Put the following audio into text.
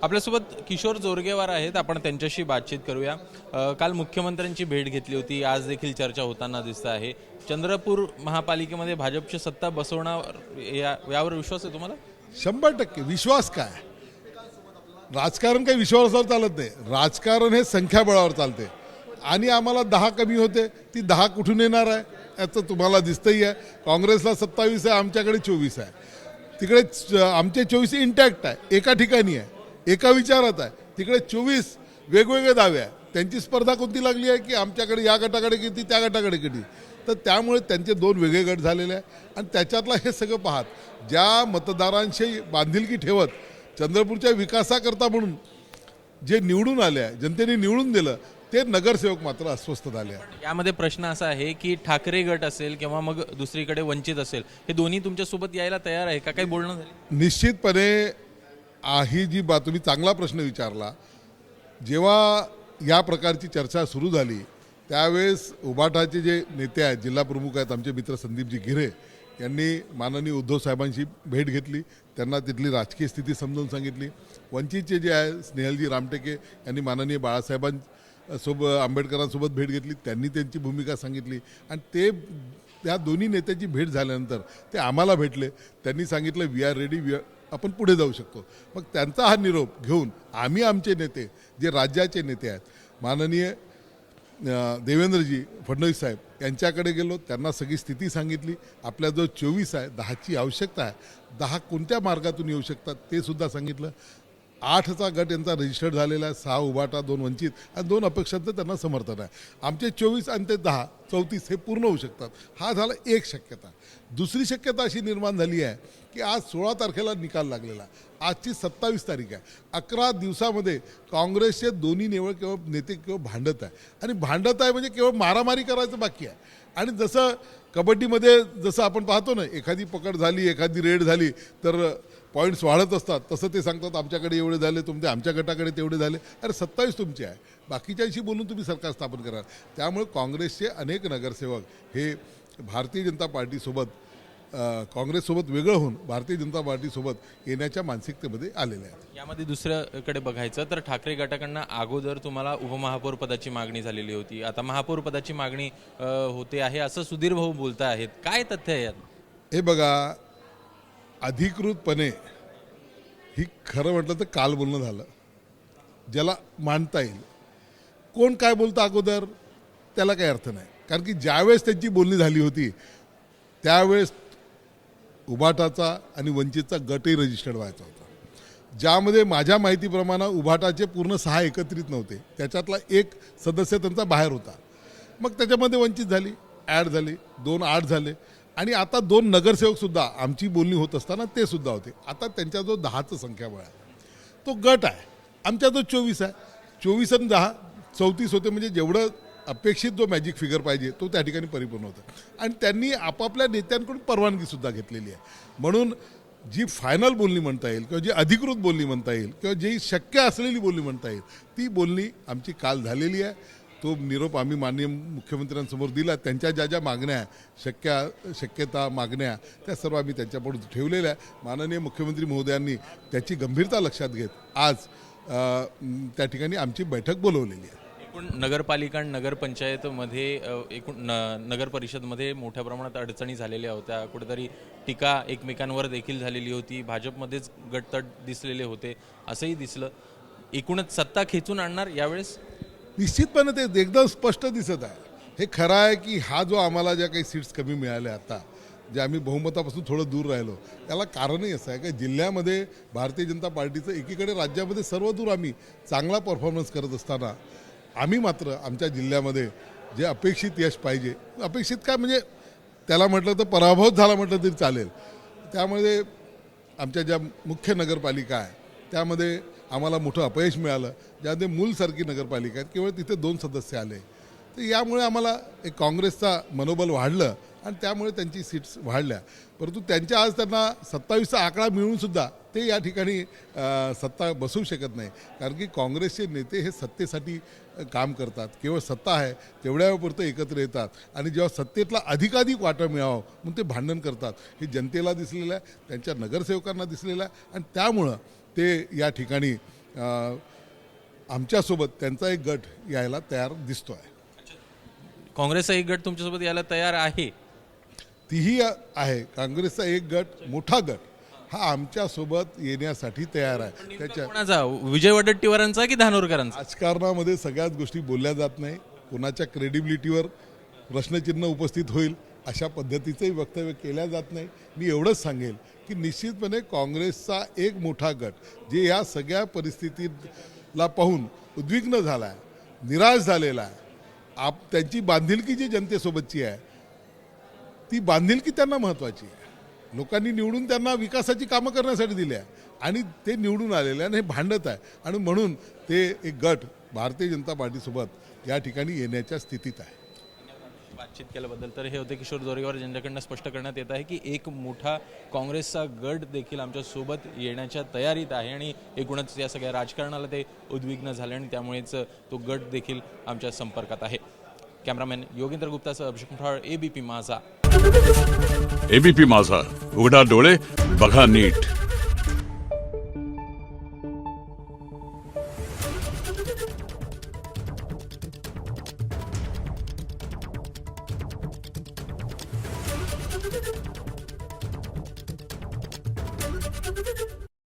आपल्यासोबत किशोर जोरगेवार आहेत, आपण त्यांच्याशी बातचीत करूया। काल मुख्यमंत्र्यांची भेट घेतली होती, आज देखील चर्चा होताना दिसत आहे। चंद्रपूर महापालिकेमध्ये भाजपची सत्ता बसवणार यावर विश्वास आहे तुम्हाला? 100% विश्वास काय? राजकारण काही विश्वासावर चालत नाही, राजकारण हे संख्याबळावर चालते। आणि आम्हाला 10 कमी होते, ती 10 कुठून येणार आहे याचं तुम्हाला दिसतंही आहे। काँग्रेसला 27 आहे, आमच्याकडे 24 आहे। तिकडे आमचे 24 इंटॅक्ट आहे, एका ठिकाणी आहे, एका विचारात आहे। तिकडे 24 वेगवेगळे दावे आहे। त्यांची स्पर्धा कोणती लागली आहे की आमच्याकडे या गटाकडे किती, त्या गटाकडे किती। तर त्यामुळे त्यांचे 2 वेगळे गट झालेले आहे। आणि त्याच्यातलं हे सगळं पाहत ज्या मतदारांशी बांधिलकी ठेवत चंद्रपूरच्या विकासाकरता म्हणून जे निवडून आले आहे, जनतेने निवडून दिलं, ते नगरसेवक मात्र अस्वस्थ झाले आहेत। यामध्ये प्रश्न असा आहे की ठाकरे गट असेल किंवा मग दुसरीकडे वंचित असेल, हे दोन्ही तुमच्यासोबत यायला तयार आहे का? काही बोलणं झालं? निश्चितपणे ही जी बात तुम्ही चांगला प्रश्न विचारला। जेव्हा या प्रकारची चर्चा सुरू झाली त्यावेळेस उभाटाचे जे नेते आहेत, जिल्हा प्रमुख आहेत, आमचे मित्र संदीपजी गिरे यांनी माननीय उद्धव साहेबांशी भेट घेतली, त्यांना तिथली राजकीय स्थिती समजून सांगितली। वंचितचे जे आहे स्नेहलजी रामटेके यांनी माननीय बाळासाहेबांसोबत आंबेडकरांसोबत भेट घेतली, त्यांनी त्यांची भूमिका सांगितली। आणि त्या दोन्ही नेत्यांची भेट झाल्यानंतर ते आम्हाला भेटले, त्यांनी सांगितलं वी आर रेडी, आपण पुढे जाऊ शकतो। मग त्यांचा हा निरोप घेऊन आम्ही आमचे नेते जे राज्याचे नेते आहेत, माननीय देवेंद्रजी फडणवीस साहेब यांच्याकडे गेलो, त्यांना सगळी स्थिती सांगितली। आपल्या जो 24 आहे, 10ची आवश्यकता आहे, 10 कोणत्या मार्गातून येऊ शकतात ते सुद्धा सांगितलं। 8चा गट यांचा रजिस्टर्ड झालेला आहे, 6 उभाटा, 2 वंचित आणि 2 अपक्षांचं त्यांना समर्थन आहे। आमचे 24 आणि ते 10 34 हे पूर्ण होऊ शकतात। हा झाला एक शक्यता। दुसरी शक्यता अशी निर्माण झाली आहे की आज 16 तारखेला निकाल लागलेला, आजची 27 तारीख आहे। 11 दिवसामध्ये काँग्रेसचे दोन्ही केवळ नेते केवळ भांडत आहे, आणि भांडत आहे म्हणजे केवळ मारामारी करायचं बाकी आहे। आणि जसं कबड्डीमध्ये जसं आपण पाहतो ना, एखादी पकड झाली, एखादी रेड झाली तर पॉईंट्स वाढत असतात, तसं ते सांगतात आमच्याकडे एवढे झाले, तुमचे आमच्या गटाकडे तेवढे झाले। अरे 27 तुमचे आहे, बाकीच्यांशी बोलून तुम्ही सरकार स्थापन करा। त्यामुळे काँग्रेसचे अनेक नगरसेवक हे भारतीय जनता पार्टीसोबत काँग्रेससोबत वेगळं होऊन भारतीय जनता पार्टीसोबत येण्याच्या मानसिकतेमध्ये आलेले आहेत। यामध्ये दुसऱ्याकडे बघायचं तर ठाकरे गटाकडनं अगोदर तुम्हाला उपमहापौर पदाची मागणी झालेली होती, आता महापौर पदाची मागणी होते आहे असं सुधीर भाऊ बोलत आहेत, काय तथ्य आहे यात? हे बघा, अधिकृतपणे ही खरं म्हटलं तर काल बोलणं झालं, ज्याला मानता येईल। कोण काय बोलतं अगोदर त्याला काही अर्थ नाही, कारण की ज्यावेळेस त्यांची बोलणी झाली होती त्यावेळेस उभाटाचा आणि वंचितचा गटही रजिस्टर्ड व्हायचा होता, ज्यामध्ये माझ्या माहितीप्रमाणे उभाटाचे पूर्ण 6 एकत्रित नव्हते, त्याच्यातला एक सदस्य त्यांचा बाहेर होता। मग त्याच्यामध्ये वंचित झाली, ॲड झाली, 2 8 झाले, आणि आता 2 नगरसेवकसुद्धा आमची बोलणी होत असताना ते सुद्धा होते। आता त्यांच्या जो 10चं संख्याबळ आहे तो गट आहे, आमच्या जो 24 आहे, 24 आणि 10 34 होते, म्हणजे जेवढं अपेक्षित जो मॅजिक फिगर पाहिजे तो त्या ठिकाणी परिपूर्ण होता। आणि त्यांनी आपापल्या नेत्यांकडून परवानगीसुद्धा घेतलेली आहे। म्हणून जी फायनल बोलणी म्हणता येईल किंवा जी अधिकृत बोलणी म्हणता येईल किंवा जी शक्य असलेली बोलणी म्हणता येईल, ती बोलणी आमची काल झालेली आहे। तो निरोप आम्ही माननीय मुख्यमंत्र्यांसमोर दिला। त्यांच्या ज्या ज्या मागण्या, शक्यता मागण्या, त्या सर्व आम्ही त्यांच्यापुढे ठेवलेल्या आहे। माननीय मुख्यमंत्री महोदयांनी त्याची गंभीरता लक्षात घेत आज त्या ठिकाणी आमची बैठक बोलवलेली आहे। एकूण नगरपालिका आणि नगरपंचायतमध्ये एकूण नगर परिषदमध्ये मोठ्या प्रमाणात अडचणी झालेल्या होत्या, कुठेतरी टीका एकमेकांवर देखील झालेली होती, भाजपमध्येच गटतट दिसलेले होते असंही दिसलं। एकूणच सत्ता खेचून आणणार यावेळेस? निश्चितपणे ते एकदम स्पष्ट दिसत आहे। हे खरं आहे की हा जो आम्हाला ज्या काही सीट्स कमी मिळाल्या आता, जे आम्ही बहुमतापासून थोडं दूर राहिलो, त्याला कारणही असं आहे की जिल्ह्यामध्ये भारतीय जनता पार्टीचं एकीकडे राज्यामध्ये सर्वदूर आम्ही चांगला परफॉर्मन्स करत असताना आम्ही मात्र आमच्या जिल्ह्यामध्ये जे अपेक्षित यश पाहिजे, अपेक्षित काय म्हणजे त्याला म्हटलं तर पराभव झाला म्हटलं तरी चालेल, त्यामध्ये आमच्या ज्या मुख्य नगरपालिका आहे त्यामध्ये आम्हाला मोठं अपयश मिळालं। ज्यामध्ये मूलसारखी नगरपालिका आहेत, केवळ तिथे 2 सदस्य आले, तर यामुळे आम्हाला एक काँग्रेसचा मनोबल वाढलं आणि त्यामुळे त्यांची सीट्स वाढल्या। परंतु त्यांच्या आज त्यांना 27चा आकडा मिळूनसुद्धा ते या ठिकाणी सत्ता बसवू शकत नाही, कारण की काँग्रेसचे नेते हे सत्तेसाठी काम करतात, केवळ सत्ता आहे तेवढ्यापुरतं एकत्र येतात, आणि जेव्हा सत्तेतला अधिकाधिक वाटा मिळावं म्हणून ते भांडण करतात। हे जनतेला दिसलेलं आहे, त्यांच्या नगरसेवकांना दिसलेलं आहे, आणि त्यामुळं ते या ठिकाणी आमच्यासोबत त्यांचा एक गट यायला तयार दिसतो आहे. काँग्रेसचा एक गट तुमच्यासोबत यायला तयार आहे. तीही आहे. काँग्रेसचा एक गट, मोठा गट, हा आमच्यासोबत येण्यासाठी तयार आहे. त्याच्या कोणाचा, विजय वडेट्टीवारांचा की धानोरकरांचा? राजकारणामध्ये सगळ्याच गोष्टी बोलल्या जात नाही. कोणाच्या क्रेडिबिलिटीवर प्रश्नचिन्ह उपस्थित होईल अशा पद्धतीचंही वक्तव्य केल्या जात नाही. मी एवढंच सांगेल की निश्चितपणे काँग्रेसचा एक मोठा गट जे या सगळ्या परिस्थितीला पाहून उद्विग्न झाला आहे, निराश झालेला आहे. त्यांची बांधिलकी जी जनतेसोबतची आहे ती बांधिलकी त्यांना महत्त्वाची आहे. लोकांनी निवडून त्यांना विकासाची कामं करण्यासाठी दिली आहे आणि ते निवडून आलेले आणि हे भांडत आहे आणि म्हणून ते एक गट भारतीय जनता पार्टीसोबत या ठिकाणी येण्याच्या स्थितीत आहे. बातचीत केल्याबद्दल. तर हे होते किशोर जोरगेवार, ज्यांच्याकडनं स्पष्ट करण्यात येत आहे की एक मोठा काँग्रेसचा गट देखील आमच्या सोबत येण्याच्या तयारीत आहे आणि एकूणच या सगळ्या राजकारणाला ते उद्विग्न झाले आणि त्यामुळेच तो गट देखील आमच्या संपर्कात आहे. कॅमेरामॅन योगेंद्र गुप्तासह अभिषेक मुठाळ, एबीपी माझा. एबीपी माझा, उघडा डोळे बघा नीट.